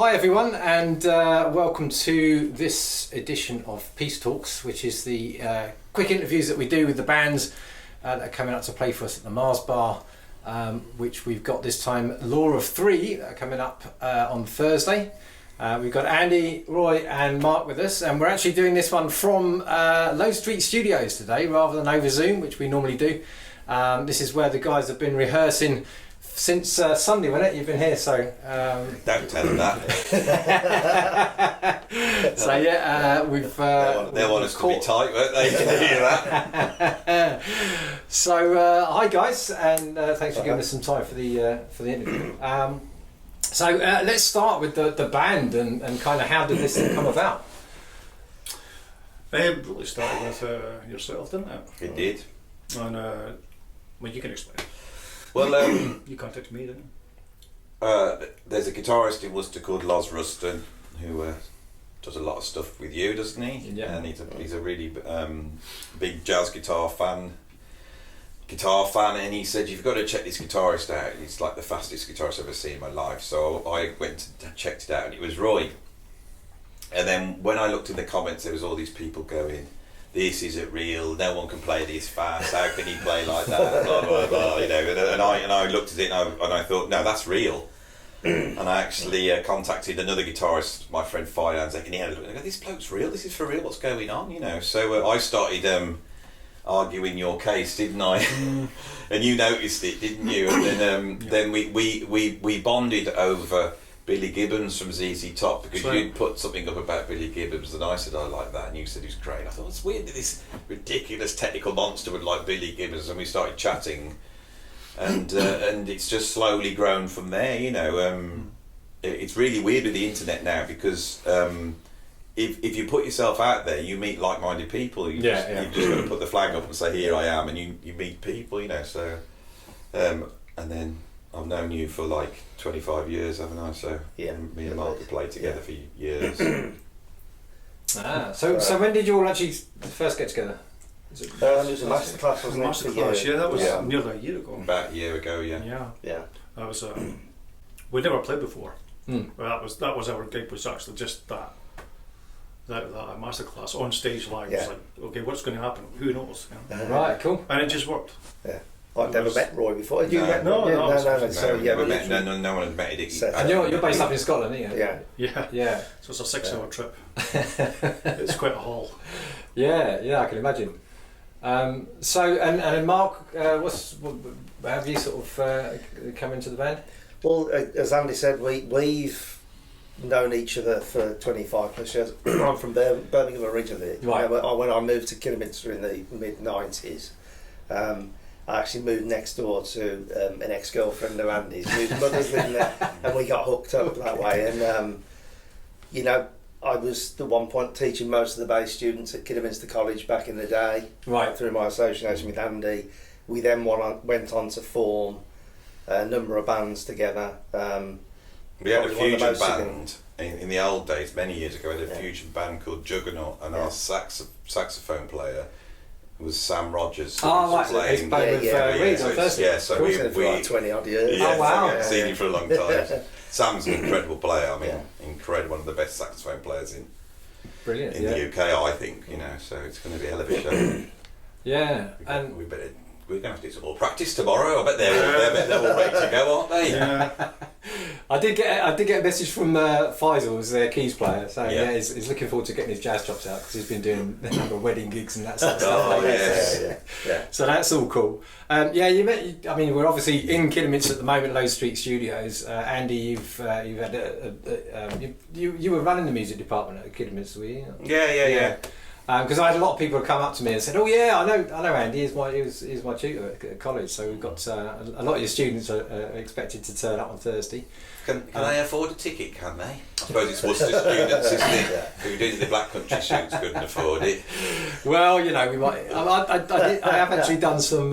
Hi everyone, and welcome to this edition of Peace Talks, which is the quick interviews that we do with the bands that are coming up to play for us at the Mars Bar, which we've got this time Law of Three that are coming up on Thursday. We've got Andy, Roy and Mark with us, and we're actually doing this one from Low Street Studios today rather than over Zoom, which we normally do. This is where the guys have been rehearsing since Sunday, wasn't it? You've been here, so... Don't tell them that. So yeah, we've... they want us to be tight, won't they? Can you hear that? So, hi guys, and thanks for giving us some time for the interview. So let's start with the band and kind of how did this thing come about? It really started with yourself, didn't it? It did. And, well, you can explain. Well, you contacted me, didn't you? there's a guitarist in Worcester called Los Ruston who does a lot of stuff with you, doesn't he? Yeah. And he's a really big jazz guitar fan, and he said, you've got to check this guitarist out. He's like the fastest guitarist I've ever seen in my life. So I went and checked it out, and it was Roy. And then when I looked in the comments, there was all these people going, this isn't real, no one can play this fast, how can he play like that, blah blah blah, you know, and I looked at it and I thought, no, that's real. And I actually contacted another guitarist, my friend Fire, and said, can you have a look? And I go, this bloke's real, this is for real, what's going on, you know? So I started arguing your case, didn't I? And you noticed it, didn't you? And then we bonded over Billy Gibbons from ZZ Top, because you put something up about Billy Gibbons and I said I like that and you said he's great. I thought it's weird that this ridiculous technical monster would like Billy Gibbons, and we started chatting and it's just slowly grown from there, you know. It's really weird with the internet now because if you put yourself out there, you meet like-minded people. You've just got to put the flag up and say, here I am, and you meet people, you know. So and then I've known you for like 25 years, haven't I? So me and Mark have played together for years. So when did you all actually first get together? It was a masterclass, wasn't it? Masterclass, yeah, that was nearly a year ago. About a year ago, Yeah. That was we'd never played before. Well, that was our gig, was actually just that masterclass on stage live. It was like, okay, what's going to happen? Who knows? You know? Right, cool. And it just worked. Yeah. I'd never met Roy before. Had you met No. No. So no one had met it. And you're based up in Scotland, aren't you? Yeah. So it's a 6-hour trip. It's quite a haul. Yeah, I can imagine. So and Mark, how have you sort of come into the band? Well, as Andy said, we've known each other for 25 plus years. I'm from Birmingham originally. Right. When I moved to Kidderminster in the mid-90s, I actually moved next door to an ex-girlfriend of Andy's, whose mother's living there, and we got hooked up that way. And you know, I was at one point teaching most of the bass students at Kidderminster College back in the day, right, through my association with Andy. We then went on to form a number of bands together. We had a fusion band in the old days, many years ago. We had a fusion band called Juggernaut, and our saxophone player was Sam Rogers. Oh, right, he's playing with Reed on Thursday. Yeah, so we for like 20 odd years. Oh, wow. I've seen him for a long time. Sam's an incredible player. I mean, incredible, one of the best saxophone players in the UK, I think. You know, so it's going to be a hell of a show. Yeah, We're going to have to do some more practice tomorrow. I bet they're all ready to go, aren't they? Yeah. I did get a message from Faisal, who's their keys player, saying he's looking forward to getting his jazz chops out because he's been doing a number of wedding gigs and that sort of stuff. So that's all cool. You met. I mean, we're obviously in Kidderminster at the moment, Low Street Studios. Andy, you've had you were running the music department at Kidderminster, were you? Yeah. Because I had a lot of people who come up to me and said, "Oh yeah, I know Andy. He's my tutor at college." So we've got a lot of your students are expected to turn up on Thursday. Can they afford a ticket? Can they? I suppose it's Worcester students, isn't it? Who do the Black Country students couldn't afford it. Well, you know, we might. I have actually done some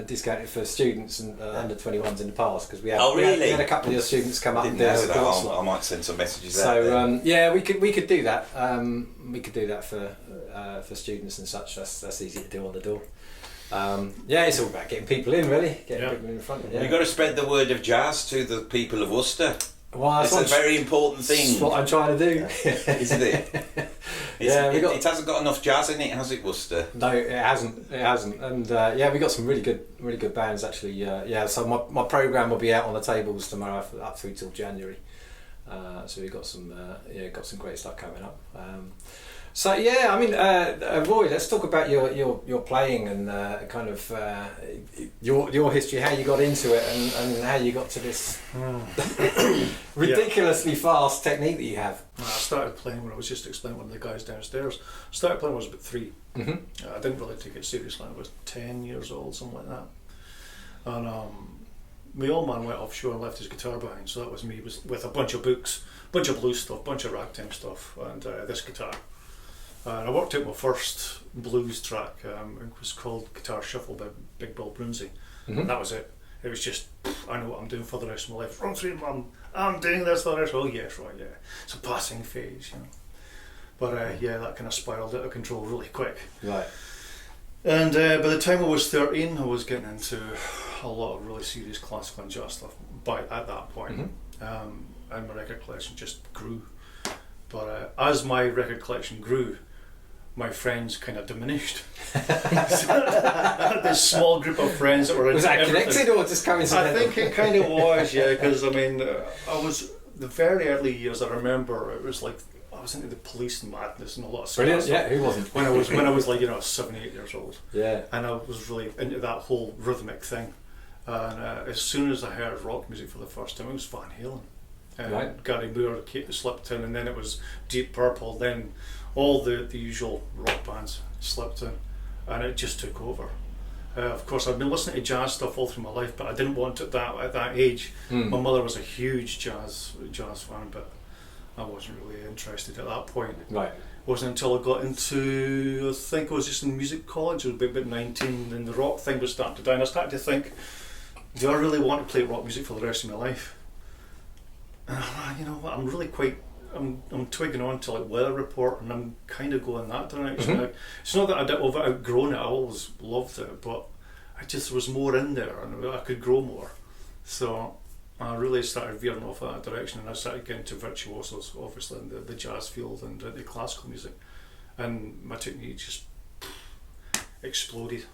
discounted for students and under 21s in the past because we had a couple of your students come up and do a slot. I might send some messages out. So we could do that. We could do that for students and such. That's easy to do on the door. It's all about getting people in, really. Getting people in front. You've got to spread the word of jazz to the people of Worcester. Well, it's a very important thing. That's what I'm trying to do. Isn't it? It hasn't got enough jazz in it, has it, Worcester? No, it hasn't. And we got some really good bands actually. So my programme will be out on the tables tomorrow up through till January. So we've got some great stuff coming up. Roy, let's talk about your playing and kind of your history, how you got into it, and how you got to this ridiculously fast technique that you have. I started playing when I was just explaining one of the guys downstairs. I started playing when I was about 3. Mm-hmm. I didn't really take it seriously. I was 10 years old, something like that. And my old man went offshore and left his guitar behind, so that was me with a bunch of books, bunch of blues stuff, bunch of ragtime stuff, and this guitar. And I worked out my first blues track. It was called Guitar Shuffle by Big Bill Brunsey. Mm-hmm. And that was it. It was just, I know what I'm doing for the rest of my life. Run through, Mum. I'm doing this for the rest. Oh yes, right, yeah. It's a passing phase, you know. But that kind of spiraled out of control really quick. Right. And by the time I was 13, I was getting into a lot of really serious classical and jazz stuff. At that point, and my record collection just grew. But as my record collection grew, my friends kind of diminished. So I had this small group of friends that were into Was that everything. connected or just coincidental? I think it kind of was, yeah, because I mean, I was, the very early years I remember, it was like, I was into the Police and Madness and a lot of stuff. Brilliant, yeah, who wasn't? When I was like, 7, 8 years old. Yeah. And I was really into that whole rhythmic thing. And as soon as I heard rock music for the first time, it was Van Halen. Right. Gary Moore slipped in, and then it was Deep Purple, then all the usual rock bands slipped in, and it just took over. Of course, I've been listening to jazz stuff all through my life, but I didn't want it at that age. My mother was a huge jazz fan, but I wasn't really interested at that point. Right. It wasn't until I got into, I think I was just in music college, I was about 19, and the rock thing was starting to die, and I started to think, do I really want to play rock music for the rest of my life? You know what, I'm really I'm twigging on to like Weather Report, and I'm kind of going that direction. Mm-hmm. It's not that I've outgrown it, I always loved it, but there was more in there and I could grow more. So I really started veering off that direction, and I started getting to virtuosos, obviously, in the jazz field and the classical music. And my technique just exploded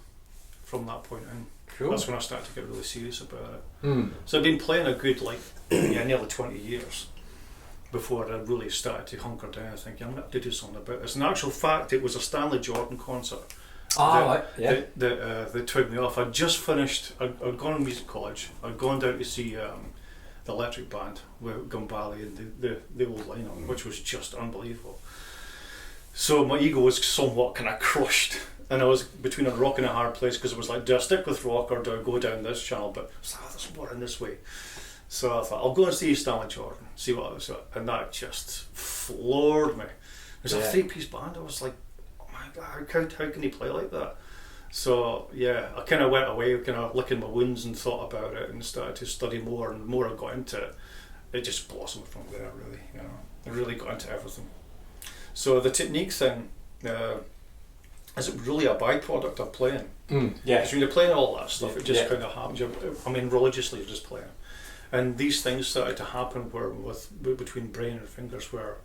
from that point in. Cool. That's when I started to get really serious about it. So I've been playing a good nearly 20 years before I really started to hunker down and think, I'm going to have to do something about this. In actual fact, it was a Stanley Jordan concert that twigged me off. I'd just finished, I'd gone to music college, I'd gone down to see the Electric Band with Gumbali and the old lineup, which was just unbelievable. So my ego was somewhat kind of crushed, and I was between a rock and a hard place, because it was like, do I stick with rock or do I go down this channel? But there's more in this way. So I thought, I'll go and see Stanley Jordan, see what I was at, and that just floored me. It was a 3-piece band. I was like, oh my God, how can he play like that? So yeah, I kind of went away, kind of licking my wounds, and thought about it, and started to study more, and the more I got into it, it just blossomed from there, really. You know, I really got into everything. So the technique thing is really a byproduct of playing. Yeah. Because when you're playing all that stuff, it just kind of happens. Religiously you're just playing. And these things started to happen between brain and fingers, where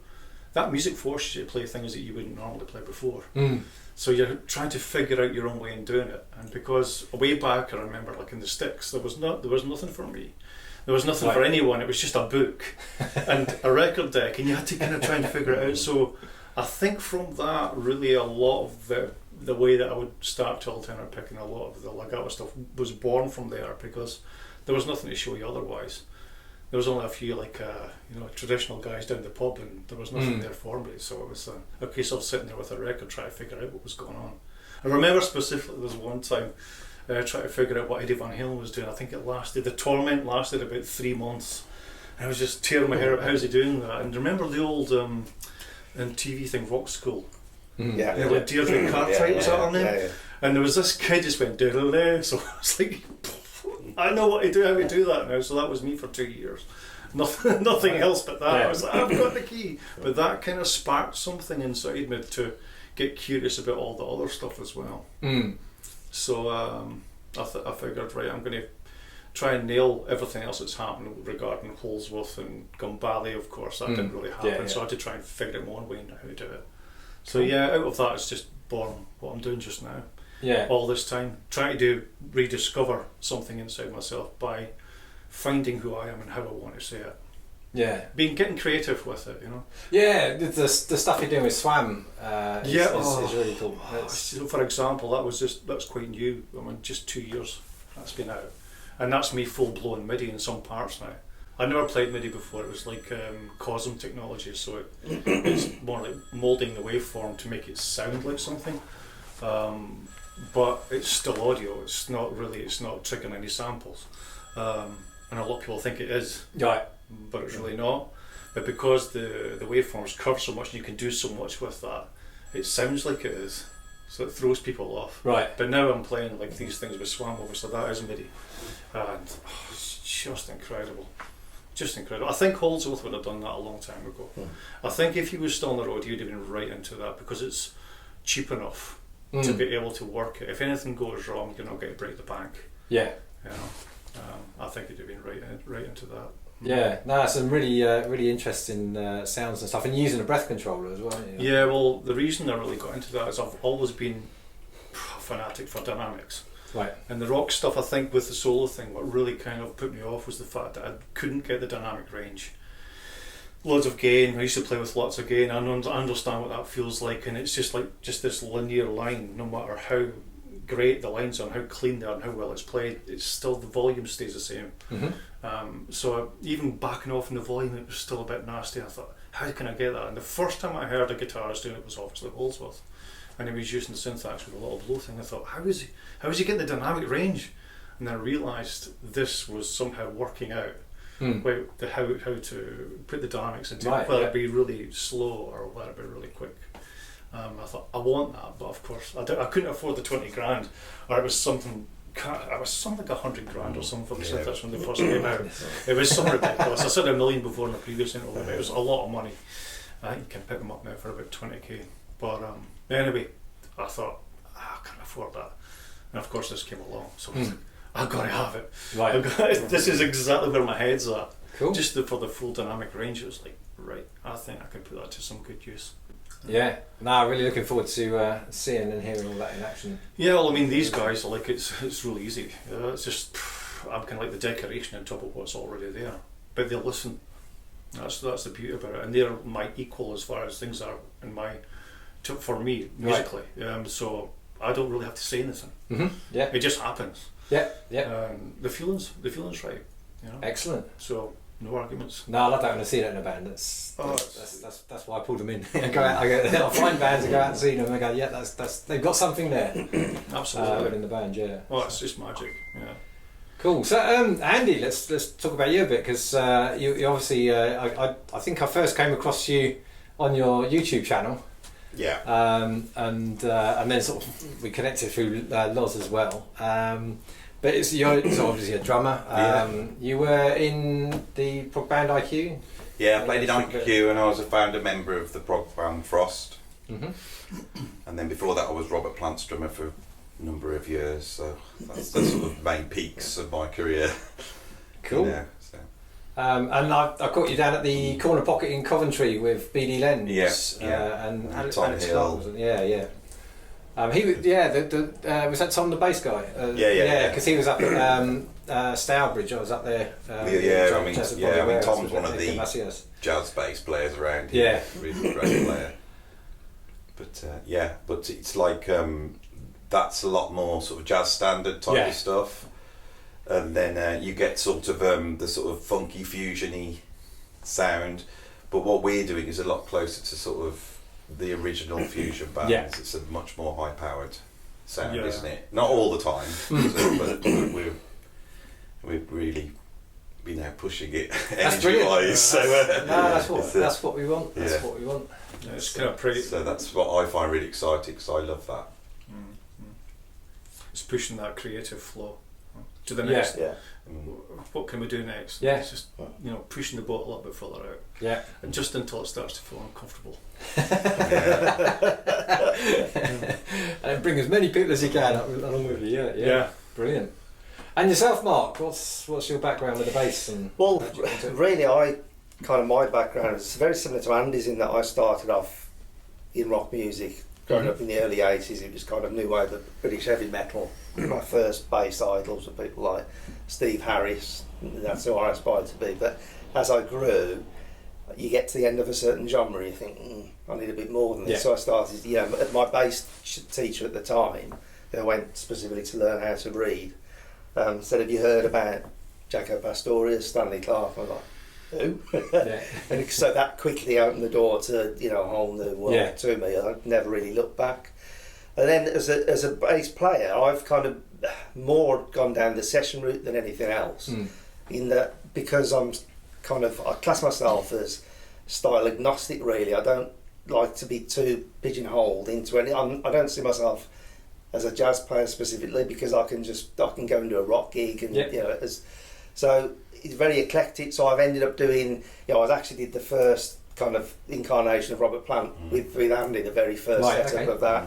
that music forces you to play things that you wouldn't normally play before. So you're trying to figure out your own way in doing it. And because way back, I remember, like in the Sticks, there was nothing for me. There was nothing for anyone. It was just a book and a record deck, and you had to kind of try and figure it out. So I think from that, really a lot of the way that I would start to tenor picking, a lot of the legato stuff was born from there, because there was nothing to show you otherwise. There was only a few traditional guys down the pub, and there was nothing there for me. So it was a case of sitting there with a record trying to figure out what was going on. I remember specifically there was one time trying to figure out what Eddie Van Halen was doing. I think the torment lasted about 3 months. And I was just tearing my hair out, how's he doing that? And remember the old TV thing, Rock School? With Deirdre Cartwright, was that her name? Yeah. And there was this kid just went doodle. So I was like, I know how to do that now. So that was me for 2 years. Nothing else but that. I was like, I've got the key. But that kind of sparked something inside me to get curious about all the other stuff as well. So I figured, right, I'm going to try and nail everything else that's happened regarding Holsworth and Gumbally, of course. That didn't really happen, so I had to try and figure out my own way into how to do it. So out of that, it's just born what I'm doing just now. Yeah. All this time, trying to rediscover something inside myself by finding who I am and how I want to say it. Yeah. Getting creative with it, Yeah, the stuff you're doing with Swam is really cool. So for example, that's quite new. I mean, just 2 years that's been out. And that's me full-blown MIDI in some parts now. I never played MIDI before. It was like COSM technology, so it's more like moulding the waveform to make it sound like something. But it's still audio. It's not triggering any samples. And a lot of people think it is. Right. But it's really not. But because the waveforms curve so much and you can do so much with that, it sounds like it is. So it throws people off. Right. But now I'm playing like these things with Swam, obviously that is MIDI. And it's just incredible. Just incredible. I think Holdsworth would have done that a long time ago. I think if he was still on the road, he would have been right into that because it's cheap enough to be able to work it. If anything goes wrong, you're not going to break the bank. Yeah. I think he'd have been right into that. Yeah, no, some really interesting sounds and stuff, and using a breath controller as well. Yeah, well, the reason I really got into that is I've always been a fanatic for dynamics. Right. And the rock stuff, I think, with the solo thing, what really kind of put me off was the fact that I couldn't get the dynamic range. Loads of gain. I used to play with lots of gain. I understand what that feels like, and it's just like this linear line. No matter how great the lines are, and how clean they are, and how well it's played, it's still the volume stays the same. So even backing off in the volume, it was still a bit nasty. I thought, how can I get that? And the first time I heard a guitarist doing it was obviously Holdsworth, and he was using the syntax with a little blow thing. I thought, how is he getting the dynamic range? And then I realised this was somehow working out how to put the dynamics into it, whether it be really slow or whether it be really quick. I thought, I want that, but of course I couldn't afford the 20 grand, or it was something like 100 grand or something for the syntax when they first came out. It was something ridiculous. I said $1 million before in the previous interview, but it was a lot of money. I think you can pick them up now for about 20k. But anyway, I thought, I can't afford that. And of course this came along, so I was like, I've got to have it. Right. This is exactly where my head's at. Cool. Just for the full dynamic range, it was like, right, I think I can put that to some good use. Yeah, no, really looking forward to seeing and hearing all that in action. Yeah, well, I mean, these guys, like, it's really easy. It's just, I'm kind of like the decoration on top of what's already there. But they'll listen. That's the beauty about it. And they're my equal as far as things are for me, musically. Right. So I don't really have to say anything. Yeah. It just happens. Yeah, yeah. The feeling's right. Excellent. So no arguments. No, I love that when I see that in a band. That's why I pulled them in. I find bands and go out and see them and I go, yeah, that's they've got something there. Absolutely. In the band, yeah. Oh, it's just magic. Yeah. Cool. So, Andy, let's talk about you a bit because you obviously I think I first came across you on your YouTube channel. Yeah. And then sort of we connected through Loz as well. But you're obviously a drummer. You were in the prog band IQ? Yeah, I played in IQ and I was a founder member of the prog band Frost. And then before that I was Robert Plant's drummer for a number of years. So that's the sort of main peaks of my career. Cool. And I caught you down at the Corner Pocket in Coventry with BD Lenz. And Tom Hill. Yeah. He was was that Tom the bass guy? Because he was up at Stourbridge. I was up there. I mean Tom's one of the jazz bass players around. Yeah, really great player. But it's like that's a lot more sort of jazz standard type of stuff, and then you get sort of the sort of funky fusiony sound. But what we're doing is a lot closer to sort of the original fusion bands. It's a much more high powered sound, isn't it? Not all the time, but we're really pushing it energy wise. So that's what we want. That's what we want. Yeah, it's kind of pretty. So that's what I find really exciting because I love that. It's pushing that creative flow to the next. What can we do next? Yeah. It's just pushing the boat a little bit further out. Yeah. And just until it starts to feel uncomfortable. And bring as many people as you can along with you. Yeah. Brilliant. And yourself, Mark, what's your background with the bass? And Well, how'd you get into it? really, my background is very similar to Andy's in that I started off in rock music. Growing up in the early 80s, it was kind of new wave of British heavy metal. My first bass idols were people like Steve Harris, that's who I aspired to be. But as I grew, you get to the end of a certain genre, you think, I need a bit more than this. Yeah. So I started, my bass teacher at the time, who I went specifically to learn how to read, said, have you heard about Jaco Pastorius, Stanley Clarke? I was like, who? Yeah. And so that quickly opened the door to a whole new world to me. I never really looked back. And then as a bass player, I've kind of more gone down the session route than anything else. In that, because I class myself as style agnostic. Really, I don't like to be too pigeonholed into any. I don't see myself as a jazz player specifically, because I can go and do a rock gig and so it's very eclectic. So I've ended up doing, I actually did the first kind of incarnation of Robert Plant with Andy, the very first setup of that.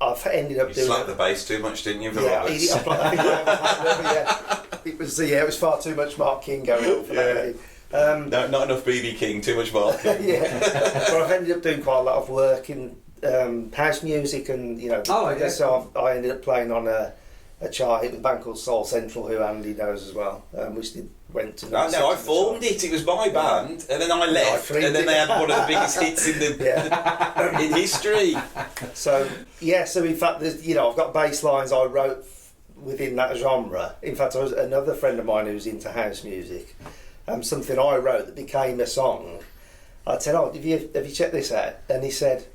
I've ended up doing. You slapped the bass too much, didn't you? For Yeah, Roberts? It was far too much Mark King going on for that. No, not enough BB King, too much Mark King. But I've ended up doing quite a lot of work in house music, and so I ended up playing on a chart with a band called Soul Central, who Andy knows as well, which went to. No, I formed it. It was my band, and then I left, and then they had one of the biggest hits in in history. So in fact, there's, I've got bass lines I wrote within that genre. In fact, another friend of mine who's into house music, something I wrote that became a song. I said, "Oh, have you checked this out?" And he said,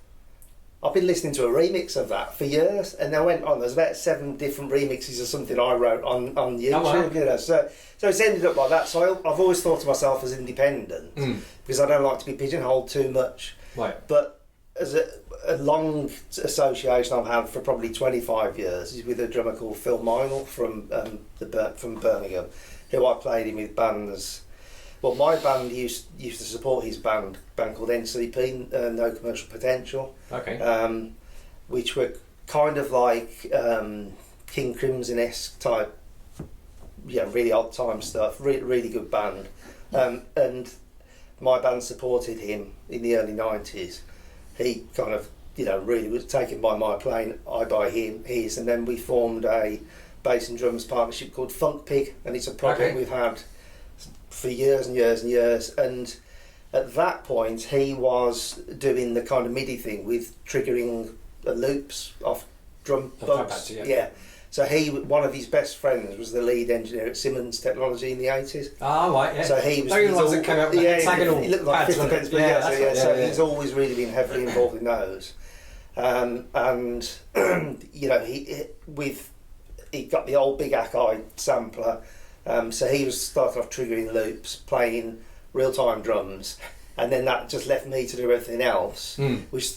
I've been listening to a remix of that for years, and I went on. There's about 7 different remixes of something I wrote on YouTube. Oh, wow. So it's ended up like that. So I've always thought of myself as independent because I don't like to be pigeonholed too much. Right. But as a long association I've had for probably 25 years is with a drummer called Phil Meinl from Birmingham, who I played in with bands. Well, my band used to support his band called NCP, No Commercial Potential. Okay. Which were kind of like King Crimson-esque type, really odd time stuff. Really good band, and my band supported him in the early 90s. He kind of, really was taken by my playing, I by his, and then we formed a bass and drums partnership called Funk Pig, and it's a project we've had for years and years and years. And at that point he was doing the kind of MIDI thing with triggering loops off drum bugs. So one of his best friends was the lead engineer at Simmons Technology in the 80s. Ah, right, yeah. So he was the ones that came out with hexagonal he looked like pads, 50 pence per yeah, year. So he's always really been heavily involved in those. He got the old Big Akai sampler. So he was starting off triggering loops, playing real-time drums, and then that just left me to do everything else, which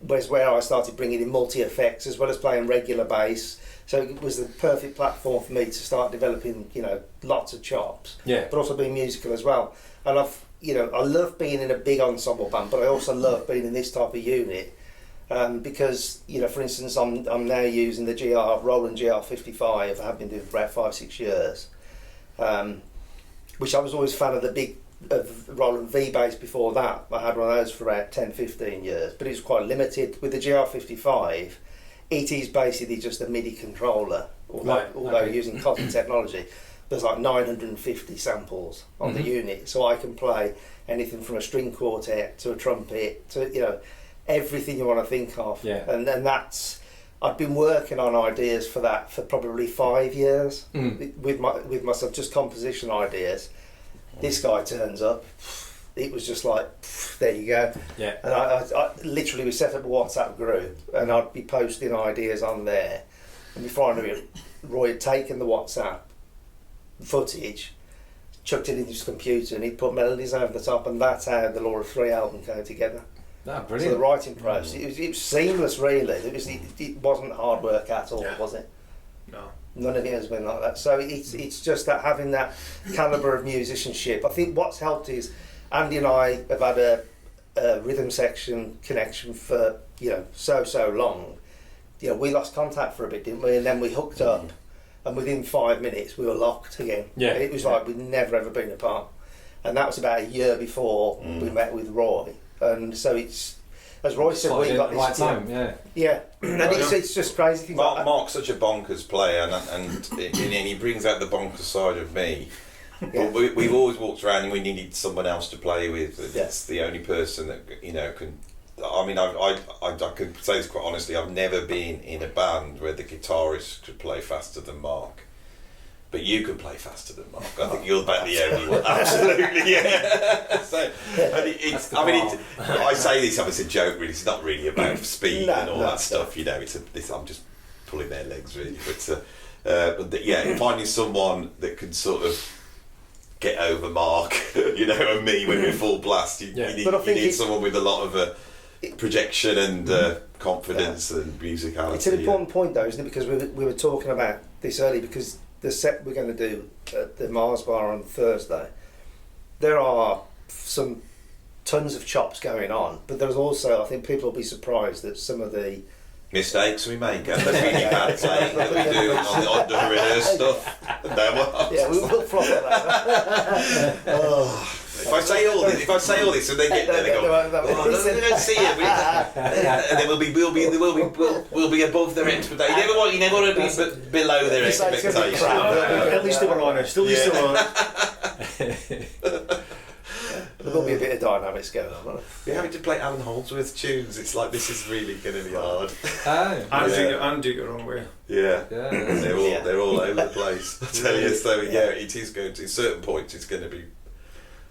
was where I started bringing in multi-effects as well as playing regular bass. So it was the perfect platform for me to start developing, lots of chops, but also being musical as well. And I love being in a big ensemble band, but I also love being in this type of unit. Because for instance, I'm now using the Roland GR55. I have been doing for about 5-6 years, which I was always a fan of the Roland V bass before that. I had one of those for about 10-15 years, but it was quite limited. With the GR55, it is basically just a MIDI controller, although using cosmic technology. There's like 950 samples on the unit, so I can play anything from a string quartet to a trumpet to everything you want to think of. And that's, I've been working on ideas for that for probably 5 years with myself, just composition ideas. This guy turns up, it was just like, there you go. And I literally, we set up a WhatsApp group and I'd be posting ideas on there, and before I knew it, Roy had taken the WhatsApp footage, chucked it into his computer, and he'd put melodies over the top, and that's how the Law of Three album came together. Oh, brilliant. So the writing process, it was seamless really. It wasn't hard work at all, was it? No. None of it has been like that. So it's just that having that calibre of musicianship. I think what's helped is Andy and I have had a rhythm section connection for so long. We lost contact for a bit, didn't we? And then we hooked up, and within 5 minutes we were locked again. Yeah. It was like we'd never ever been apart, and that was about a year before we met with Roy. And so it's, as Roy said, we got this right time. Yeah. Yeah, and it's just crazy things. Mark's such a bonkers player, and he brings out the bonkers side of me. Yeah. But we've always walked around and we needed someone else to play with. Yeah. It's the only person that can. I mean, I could say this quite honestly. I've never been in a band where the guitarist could play faster than Mark. But you can play faster than Mark. I think you're about the only one. Absolutely, yeah. So, I say this as a joke. Really, it's not really about speed and all that stuff. You know, I'm just pulling their legs really. But finding someone that can sort of get over Mark, and me when we're full blast. You need someone with a lot of projection and confidence and musicality. It's an important point though, isn't it? Because we were talking about this earlier, because the set we're going to do at the Mars Bar on Thursday, there are some tons of chops going on, but there's also, I think people will be surprised that some of the mistakes we make and the really bad playing that we do on the rehearse stuff. Yeah, we will flop at that. If I say all this and they get there, they go, they don't see it, and then we'll be above their expectations. You never want to be below their expectations. At least they were honest. There will be a bit of dynamics going on. We're having to play Alan Holdsworth tunes. It's like, this is really going to be hard. And do it your own way. Yeah. They're all over the place. I tell you. So it is going to. At certain points, it's going to be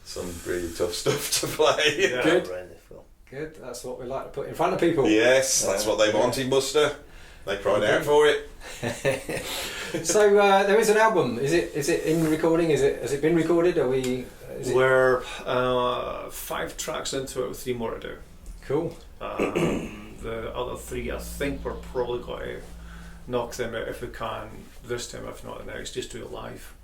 some really tough stuff to play. Yeah. Good. That's what we like to put in front of people. Yes, that's what they want in Worcester. They cried out for it. So there is an album. Is it in recording? Has it been recorded? We're 5 tracks into it with 3 more to do. Cool. The other 3, I think we're probably going to knock them out if we can this time, if not the next, just do it live.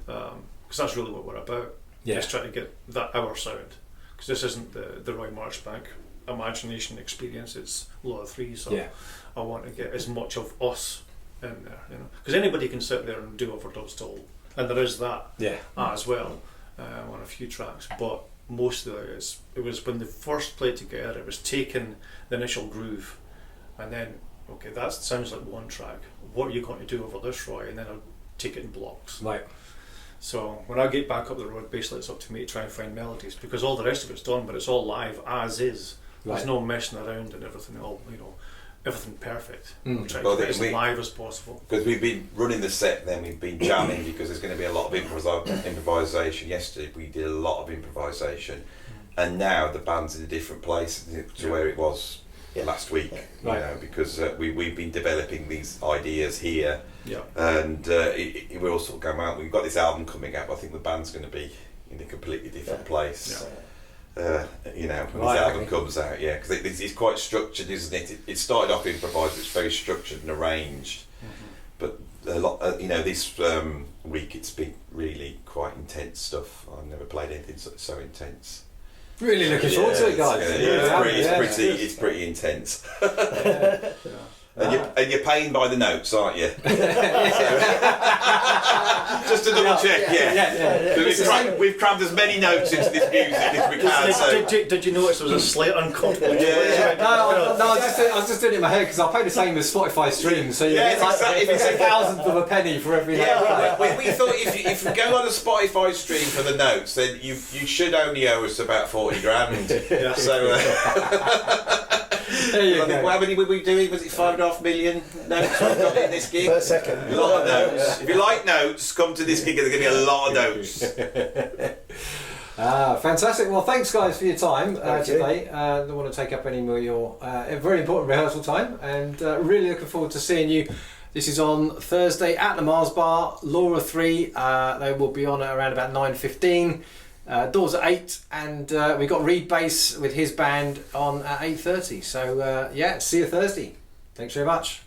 Because that's really what we're about. Yeah. Just trying to get that our sound. Because this isn't the Roy Marchbank imagination experience, it's Law of Three, so I want to get as much of us in there, Because anybody can sit there and do overdubs still, and there is that as well. On a few tracks, but most of it was when they first played together, it was taking the initial groove and then, okay, that sounds like one track, what are you going to do over this, Roy? And then I'll take it in blocks. Right. So when I get back up the road, basically it's up to me to try and find melodies, because all the rest of it's done, but it's all live as is. There's no messing around and everything, everything perfect. We'll try to get as live as possible. Because we've been running the set, then we've been jamming, because there's going to be a lot of improvisation. Yesterday we did a lot of improvisation, and now the band's in a different place to where it was last week. Because we've been developing these ideas here, and we're all sort of going out. We've got this album coming out, but I think the band's going to be in a completely different place. When this album comes out, because it's quite structured, isn't it? It started off improvised, but it's very structured and arranged. But a lot, this week it's been really quite intense stuff. I've never played anything so intense. Really looking forward to it, guys. It's pretty intense. And you're paying by the notes, aren't you? Just to double check, We've crammed as many notes into this music as we can. Did you notice there was a slight uncomfortable? No, I was just doing it in my head, because I'll pay the same as Spotify streams, so you get it's a thousandth of a penny for every note. We thought if you go on a Spotify stream for the notes, then you should only owe us about 40 grand. There you go. How many were we doing? Was it 5.5 million notes we've got in this gig? Per second. A lot of notes. If you like notes, come to this gig. There's going to be a lot of notes. Fantastic. Well, thanks guys for your time today. I don't want to take up any more of your very important rehearsal time, and really looking forward to seeing you. This is on Thursday at the Mars Bar, Law of Three. They will be on at around about 9:15. Doors at 8, and we got Reed Bass with his band on at 8:30. So see you Thursday. Thanks very much.